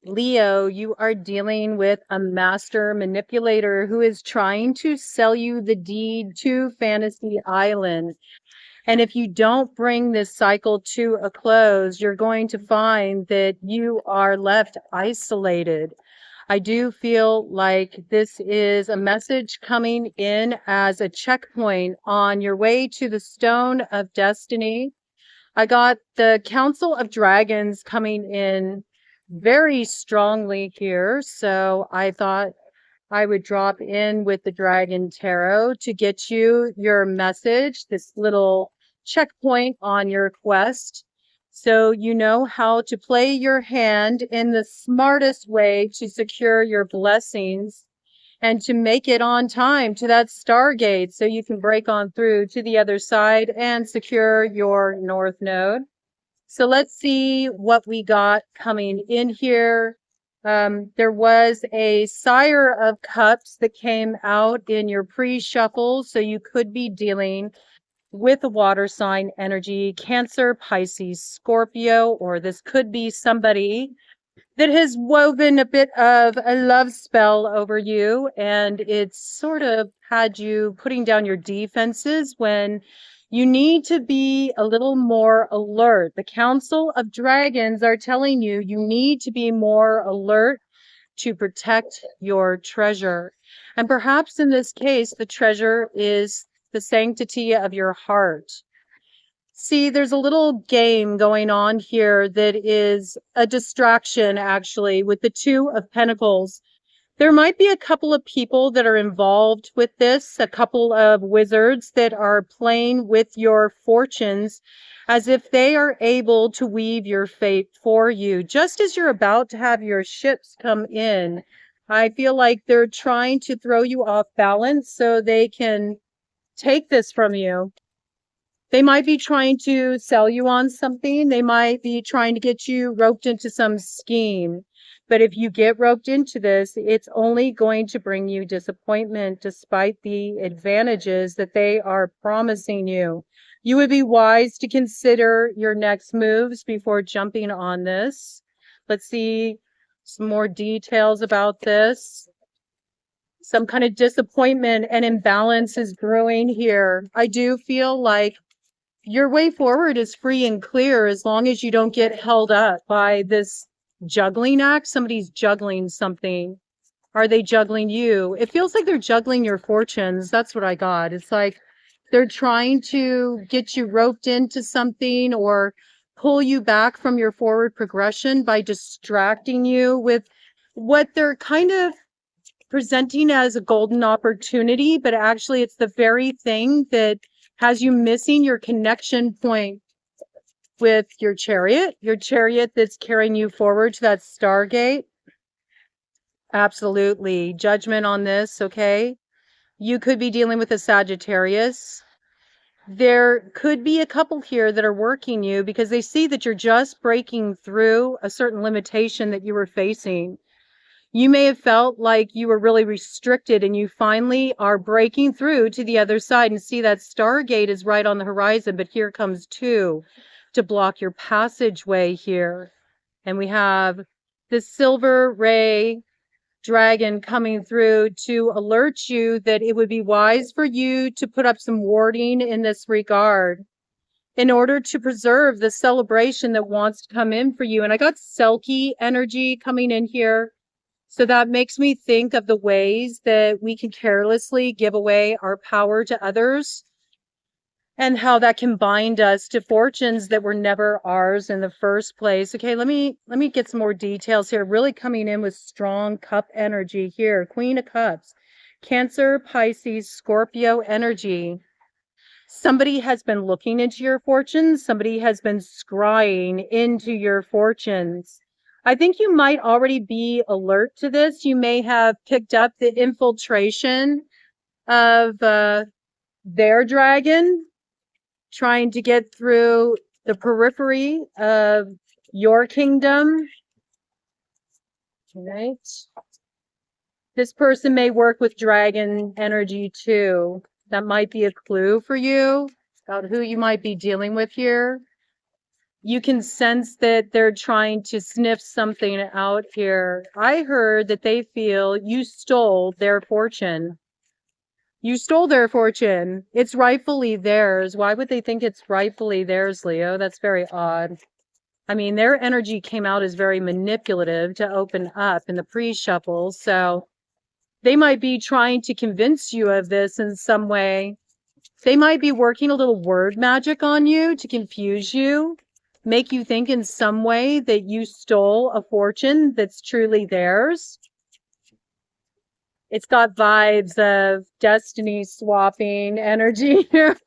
Leo, you are dealing with a master manipulator who is trying to sell you the deed to Fantasy Island. And if you don't bring this cycle to a close, you're going to find that you are left isolated. I do feel like this is a message coming in as a checkpoint on your way to the Stone of Destiny. I got the Council of Dragons coming in very strongly here, so I thought I would drop in with the Dragon Tarot to get you your message, this little checkpoint on your quest, so you know how to play your hand in the smartest way to secure your blessings and to make it on time to that Stargate so you can break on through to the other side and secure your North Node. So let's see what we got coming in here. There was a Sire of Cups that came out in your pre-shuffle, so you could be dealing with a water sign energy, Cancer, Pisces, Scorpio, or this could be somebody that has woven a bit of a love spell over you, and it's sort of had you putting down your defenses when you need to be a little more alert. The Council of Dragons are telling you you need to be more alert to protect your treasure. And perhaps in this case, the treasure is the sanctity of your heart. See, there's a little game going on here that is a distraction, actually, with the Two of Pentacles. There might be a couple of people that are involved with this, a couple of wizards that are playing with your fortunes as if they are able to weave your fate for you. Just as you're about to have your ships come in, I feel like they're trying to throw you off balance so they can take this from you. They might be trying to sell you on something. They might be trying to get you roped into some scheme. But if you get roped into this, it's only going to bring you disappointment despite the advantages that they are promising you. You would be wise to consider your next moves before jumping on this. Let's see some more details about this. Some kind of disappointment and imbalance is brewing here. I do feel like your way forward is free and clear as long as you don't get held up by this juggling act. Somebody's juggling something. Are they juggling you? It feels like they're juggling your fortunes. That's what I got. It's like they're trying to get you roped into something or pull you back from your forward progression by distracting you with what they're kind of presenting as a golden opportunity, but actually it's the very thing that has you missing your connection point with your chariot that's carrying you forward to that Stargate. Absolutely. Judgment on this, okay? You could be dealing with a Sagittarius. There could be a couple here that are working you because they see that you're just breaking through a certain limitation that you were facing. You may have felt like you were really restricted and you finally are breaking through to the other side and see that Stargate is right on the horizon, but here comes two to block your passageway here. And we have the Silver Ray Dragon coming through to alert you that it would be wise for you to put up some warding in this regard in order to preserve the celebration that wants to come in for you. And I got Selkie energy coming in here. So that makes me think of the ways that we can carelessly give away our power to others and how that can bind us to fortunes that were never ours in the first place. Okay, let me get some more details here. Really coming in with strong cup energy here. Queen of Cups, Cancer, Pisces, Scorpio energy. Somebody has been looking into your fortunes. Somebody has been scrying into your fortunes. I think you might already be alert to this. You may have picked up the infiltration of their dragon trying to get through the periphery of your kingdom. Right? This person may work with dragon energy too. That might be a clue for you about who you might be dealing with here. You can sense that they're trying to sniff something out here. I heard that they feel you stole their fortune. You stole their fortune. It's rightfully theirs. Why would they think it's rightfully theirs, Leo? That's very odd. I mean, their energy came out as very manipulative to open up in the pre-shuffle. So they might be trying to convince you of this in some way. They might be working a little word magic on you to confuse you, make you think in some way that you stole a fortune that's truly theirs. It's got vibes of destiny swapping energy here.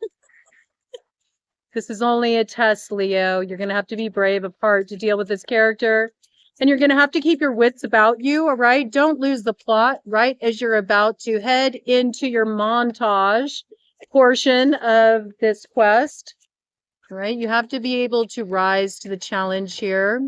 This is only a test, Leo. You're going to have to be brave of heart to deal with this character. And you're going to have to keep your wits about you, all right? Don't lose the plot right as you're about to head into your montage portion of this quest. All right? You have to be able to rise to the challenge here.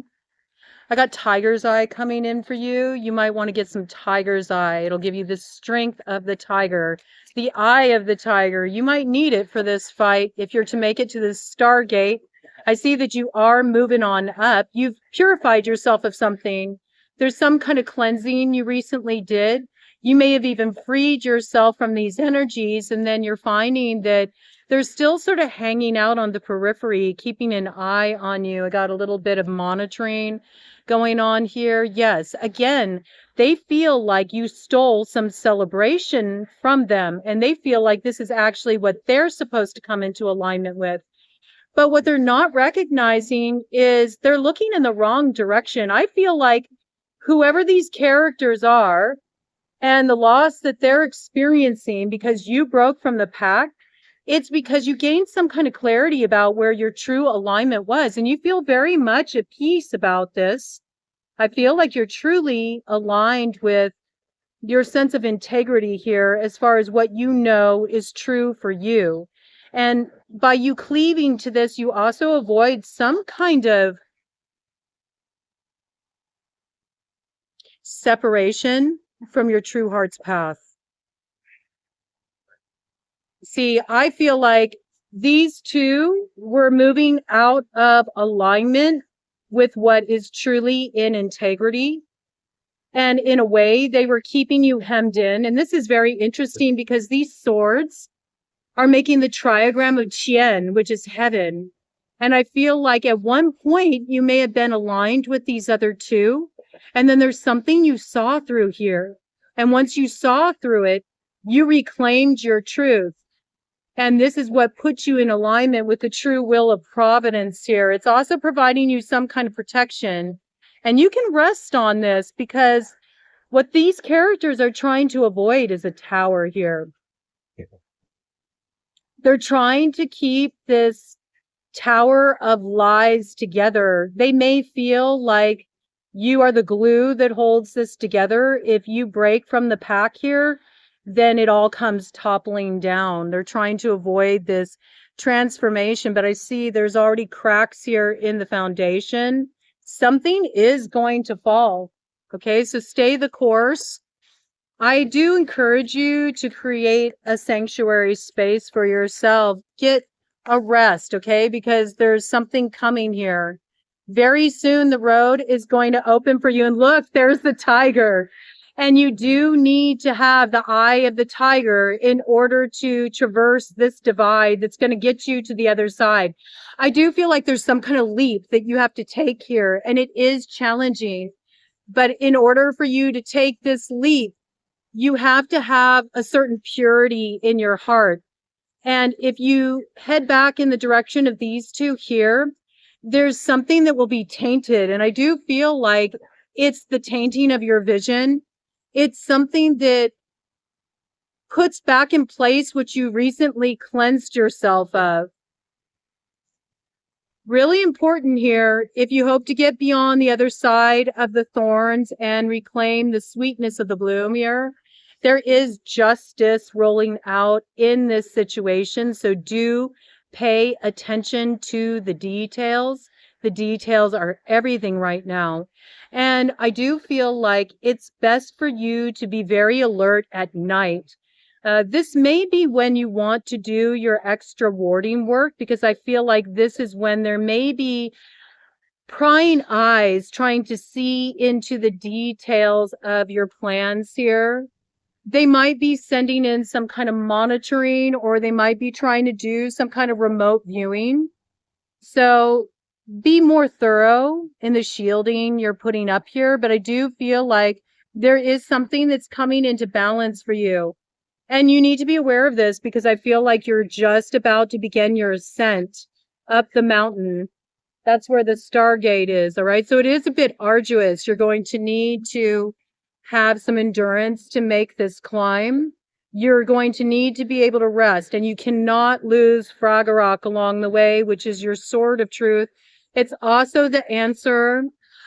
I got Tiger's Eye coming in for you. You might want to get some Tiger's Eye. It'll give you the strength of the tiger, the eye of the tiger. You might need it for this fight if you're to make it to the Stargate. I see that you are moving on up. You've purified yourself of something. There's some kind of cleansing you recently did. You may have even freed yourself from these energies, and then you're finding that they're still sort of hanging out on the periphery, keeping an eye on you. I got a little bit of monitoring going on here. Yes, again, they feel like you stole some celebration from them, and they feel like this is actually what they're supposed to come into alignment with. But what they're not recognizing is they're looking in the wrong direction. I feel like whoever these characters are and the loss that they're experiencing because you broke from the pack, it's because you gained some kind of clarity about where your true alignment was, and you feel very much at peace about this. I feel like you're truly aligned with your sense of integrity here as far as what you know is true for you. And by you cleaving to this, you also avoid some kind of separation from your true heart's path. See, I feel like these two were moving out of alignment with what is truly in integrity. And in a way, they were keeping you hemmed in. And this is very interesting because these swords are making the triagram of Chien, which is heaven. And I feel like at one point you may have been aligned with these other two. And then there's something you saw through here. And once you saw through it, you reclaimed your truth. And this is what puts you in alignment with the true will of providence here. It's also providing you some kind of protection. And you can rest on this because what these characters are trying to avoid is a tower here. They're trying to keep this tower of lies together. They may feel like you are the glue that holds this together. If you break from the pack here, then it all comes toppling down. They're trying to avoid this transformation, but I see there's already cracks here in the foundation. Something is going to fall. Okay, so stay the course. I do encourage you to create a sanctuary space for yourself. Get a rest, okay, because there's something coming here. Very soon the road is going to open for you. And look, there's the tiger. And you do need to have the eye of the tiger in order to traverse this divide that's going to get you to the other side. I do feel like there's some kind of leap that you have to take here, and it is challenging. But in order for you to take this leap, you have to have a certain purity in your heart. And if you head back in the direction of these two here, there's something that will be tainted. And I do feel like it's the tainting of your vision. It's something that puts back in place what you recently cleansed yourself of. Really important here, if you hope to get beyond the other side of the thorns and reclaim the sweetness of the bloom here, there is justice rolling out in this situation. So do pay attention to the details. The details are everything right now. And I do feel like it's best for you to be very alert at night. This may be when you want to do your extra warding work, because I feel like this is when there may be prying eyes, trying to see into the details of your plans here. They might be sending in some kind of monitoring, or they might be trying to do some kind of remote viewing. So be more thorough in the shielding you're putting up here. But I do feel like there is something that's coming into balance for you. And you need to be aware of this, because I feel like you're just about to begin your ascent up the mountain. That's where the Stargate is. All right. So it is a bit arduous. You're going to need to have some endurance to make this climb. You're going to need to be able to rest, and you cannot lose Fragorok along the way, which is your sword of truth. It's also the answer.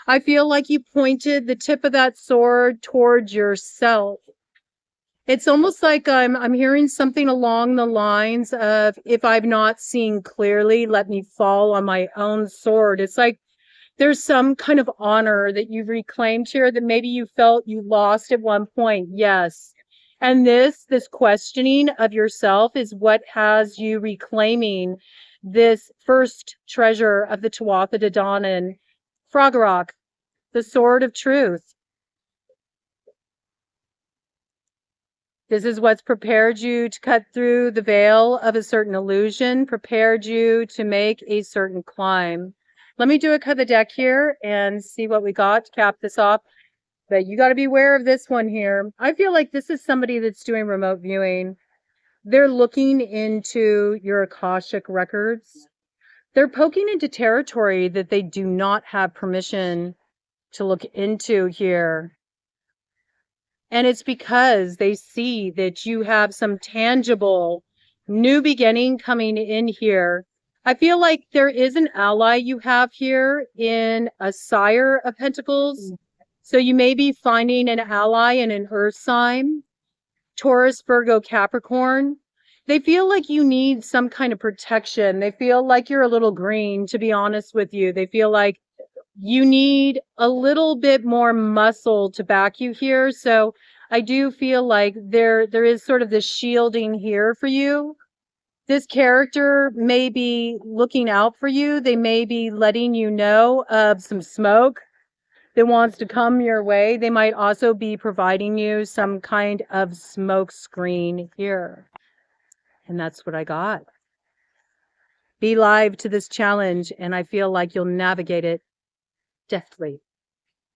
I feel like you pointed the tip of that sword towards yourself. It's almost like I'm hearing something along the lines of, if I'm not seeing clearly, let me fall on my own sword. It's like there's some kind of honor that you've reclaimed here that maybe you felt you lost at one point. Yes. And this questioning of yourself is what has you reclaiming this first treasure of the Tuatha De Danann, Fragorok, the sword of truth. This is what's prepared you to cut through the veil of a certain illusion, prepared you to make a certain climb. Let me do a cut of the deck here and see what we got to cap this off. But you got to be aware of this one here. I feel like this is somebody that's doing remote viewing. They're looking into your Akashic records. They're poking into territory that they do not have permission to look into here. And it's because they see that you have some tangible new beginning coming in here. I feel like there is an ally you have here in a Sire of Pentacles. So you may be finding an ally in an earth sign, Taurus, Virgo, Capricorn. They feel like you need some kind of protection. They feel like you're a little green, to be honest with you. They feel like you need a little bit more muscle to back you here. So I do feel like there is sort of this shielding here for you. This character may be looking out for you. They may be letting you know of some smoke that wants to come your way. They might also be providing you some kind of smoke screen here. And that's what I got. Be live to this challenge, and I feel like you'll navigate it deftly.